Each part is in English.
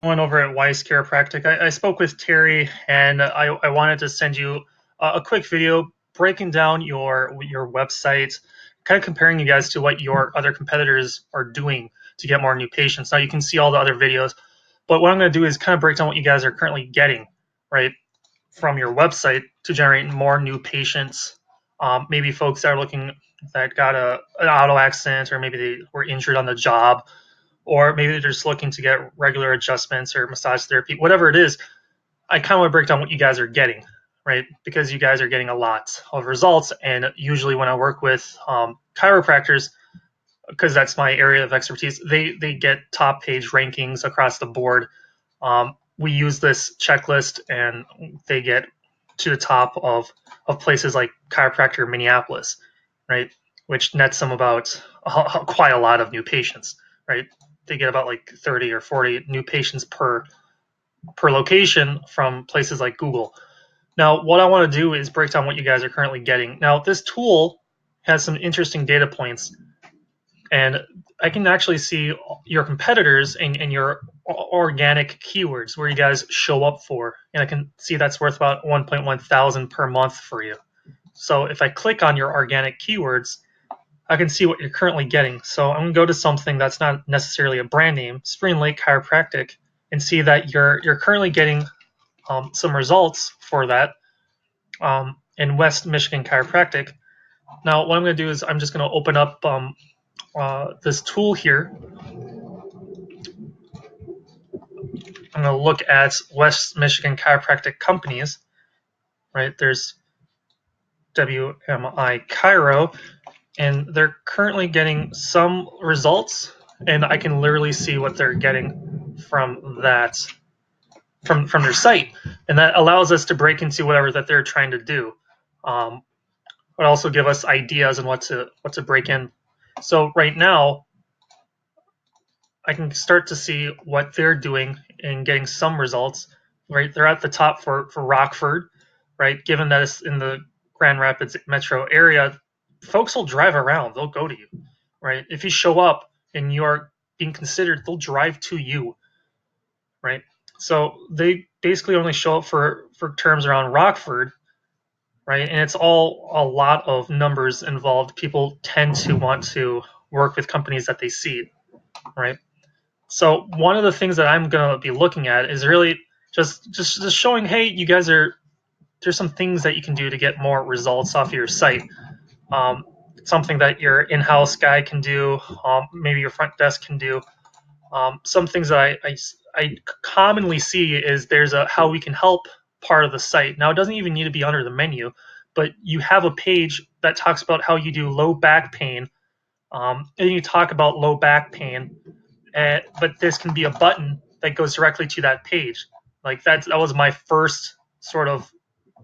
One over at Weiss Chiropractic. I spoke with Terry, and I wanted to send you a quick video breaking down your website, kind of comparing you guys to what your other competitors are doing to get more new patients. Now you can see all the other videos, but what I'm going to do is kind of break down what you guys are currently getting, right, from your website to generate more new patients. Maybe folks that are looking that got an auto accident, or maybe they were injured on the job, or maybe they're just looking to get regular adjustments or massage therapy, whatever it is. I kind of want to break down what you guys are getting, right? Because you guys are getting a lot of results. And usually when I work with chiropractors, because that's my area of expertise, they get top page rankings across the board. We use this checklist and they get to the top of places like Chiropractor Minneapolis, right? Which nets them about quite a lot of new patients, right? They get about like 30 or 40 new patients per location from places like Google. Now, what I want to do is break down what you guys are currently getting. Now, this tool has some interesting data points, and I can actually see your competitors and your organic keywords where you guys show up for, and I can see that's worth about 1.1 thousand per month for you. So if I click on your organic keywords, I can see what you're currently getting. So I'm going to go to something that's not necessarily a brand name, Spring Lake Chiropractic, and see that you're currently getting some results for that in West Michigan Chiropractic. Now, what I'm going to do is I'm just going to open up this tool here. I'm going to look at West Michigan Chiropractic companies. Right, there's WMI Chiro, and they're currently getting some results, and I can literally see what they're getting from that from their site, and that allows us to break into whatever that they're trying to do. But also give us ideas on what to break in. So right now, I can start to see what they're doing and getting some results. Right, they're at the top for Rockford. Right, given that it's in the Grand Rapids metro area, folks will drive around. They'll go to you. Right, if you show up and you're being considered, they'll drive to you. Right, so they basically only show up for terms around Rockford. Right, and it's all a lot of numbers involved. People tend to want to work with companies that they see. Right. So one of the things that I'm going to be looking at is really just showing, hey, you guys are there's some things that you can do to get more results off of your site. Um, Something that your in-house guy can do, maybe your front desk can do. Some things that I commonly see is there's a how we can help part of the site. Now it doesn't even need to be under the menu, but you have a page that talks about how you do low back pain, and you talk about low back pain, but this can be a button that goes directly to that page. Like that was my first sort of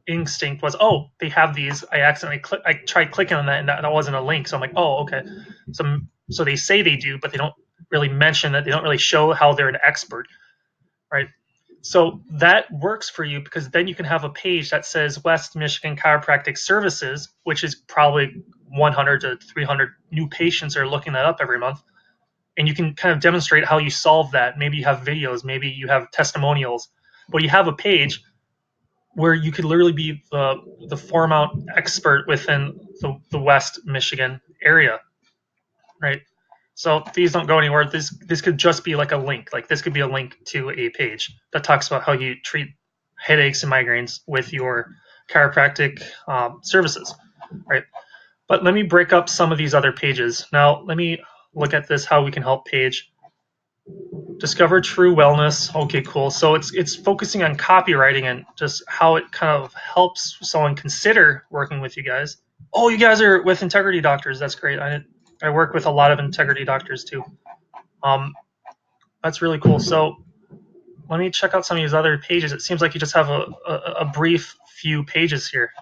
instinct was, oh, they have these. I tried clicking on that, and that wasn't a link. So I'm like, oh, okay. So they say they do, but they don't really mention that. They don't really show how they're an expert, right? So that works for you because then you can have a page that says West Michigan Chiropractic Services, which is probably 100 to 300 new patients are looking that up every month, and you can kind of demonstrate how you solve that. Maybe you have videos, maybe you have testimonials, but you have a page where you could literally be the foremost expert within the West Michigan area, right? So these don't go anywhere. This could just be like a link. Like this could be a link to a page that talks about how you treat headaches and migraines with your chiropractic services, right? But let me break up some of these other pages. Now let me look at this how we can help page. Discover true wellness. Okay, cool. So it's focusing on copywriting and just how it kind of helps someone consider working with you guys. Oh, you guys are with integrity doctors. That's great. I work with a lot of integrity doctors too. Um, that's really cool. So let me check out some of these other pages. It seems like you just have a brief few pages here.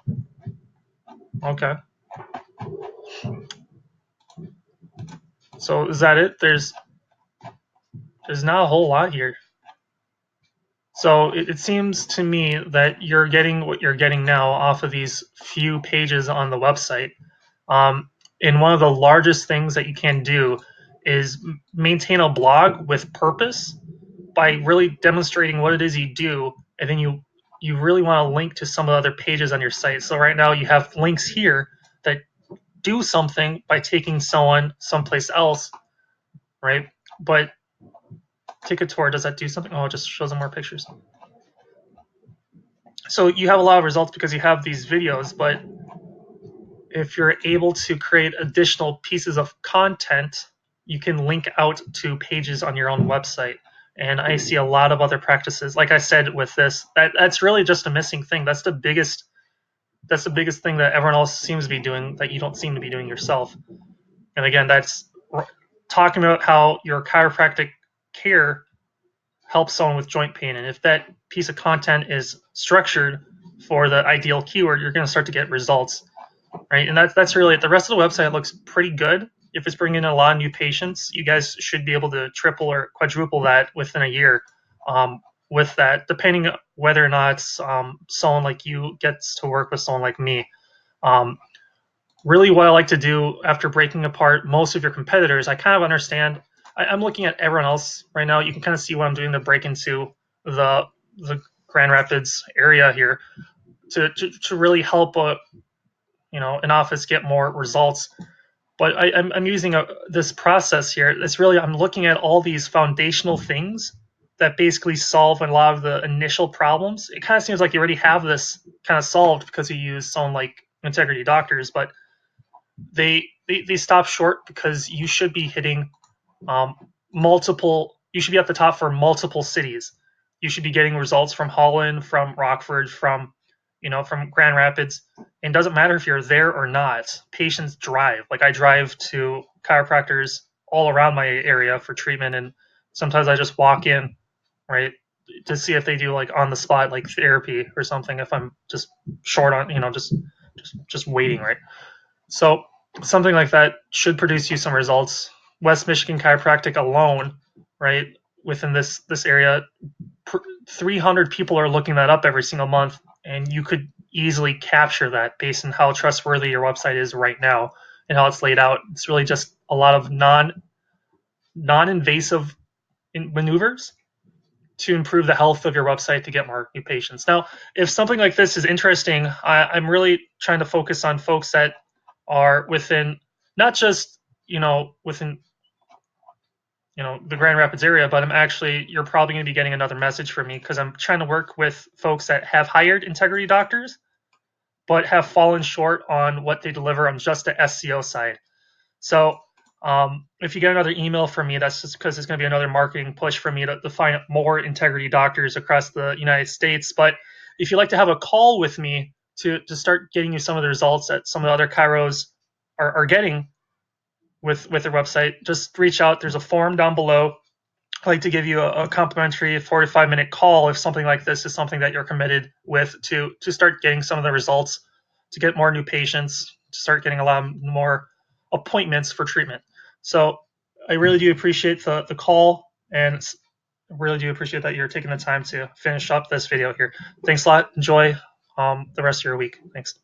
Okay. So is that it? There's not a whole lot here. So it seems to me that you're getting what you're getting now off of these few pages on the website. And one of the largest things that you can do is maintain a blog with purpose by really demonstrating what it is you do, and then you really want to link to some of the other pages on your site. So right now you have links here that do something by taking someone someplace else, right? But take a tour, does that do something? Oh, it just shows them more pictures. So you have a lot of results because you have these videos, but if you're able to create additional pieces of content, you can link out to pages on your own website. And I see a lot of other practices. Like I said with this, that's really just a missing thing. That's the biggest thing that everyone else seems to be doing that you don't seem to be doing yourself. And again, that's talking about how your chiropractic care helps someone with joint pain. And if that piece of content is structured for the ideal keyword, you're going to start to get results, right? And that's really it. The rest of the website looks pretty good. If it's bringing in a lot of new patients, you guys should be able to triple or quadruple that within a year. With that, depending whether or not someone like you gets to work with someone like me. Really, what I like to do after breaking apart most of your competitors, I kind of understand. I'm looking at everyone else right now. You can kind of see what I'm doing to break into the Grand Rapids area here to really help an office get more results. But I'm using this process here. It's really, I'm looking at all these foundational things that basically solve a lot of the initial problems. It kind of seems like you already have this kind of solved because you use someone like Integrity Doctors, but they stop short because you should be hitting multiple. You should be at the top for multiple cities. You should be getting results from Holland, from Rockford, from Grand Rapids. And it doesn't matter if you're there or not. Patients drive. Like I drive to chiropractors all around my area for treatment, and sometimes I just walk in, right, to see if they do like on the spot like therapy or something. If I'm just short on, just waiting, right. So something like that should produce you some results. West Michigan Chiropractic alone, right, within this area, 300 people are looking that up every single month, and you could easily capture that based on how trustworthy your website is right now and how it's laid out. It's really just a lot of non-invasive maneuvers to improve the health of your website to get more new patients. Now, if something like this is interesting, I'm really trying to focus on folks that are within not just within the Grand Rapids area, but you're probably going to be getting another message from me because I'm trying to work with folks that have hired Integrity Doctors but have fallen short on what they deliver on just the SEO side. So if you get another email from me, that's just because it's going to be another marketing push for me to find more Integrity Doctors across the United States. But if you'd like to have a call with me to start getting you some of the results that some of the other chiros are getting with their website, just reach out. There's a form down below. I'd like to give you a complimentary 45-minute call if something like this is something that you're committed with to start getting some of the results, to get more new patients, to start getting a lot more appointments for treatment. So I really do appreciate the call, and really do appreciate that you're taking the time to finish up this video here. Thanks a lot. Enjoy the rest of your week. Thanks.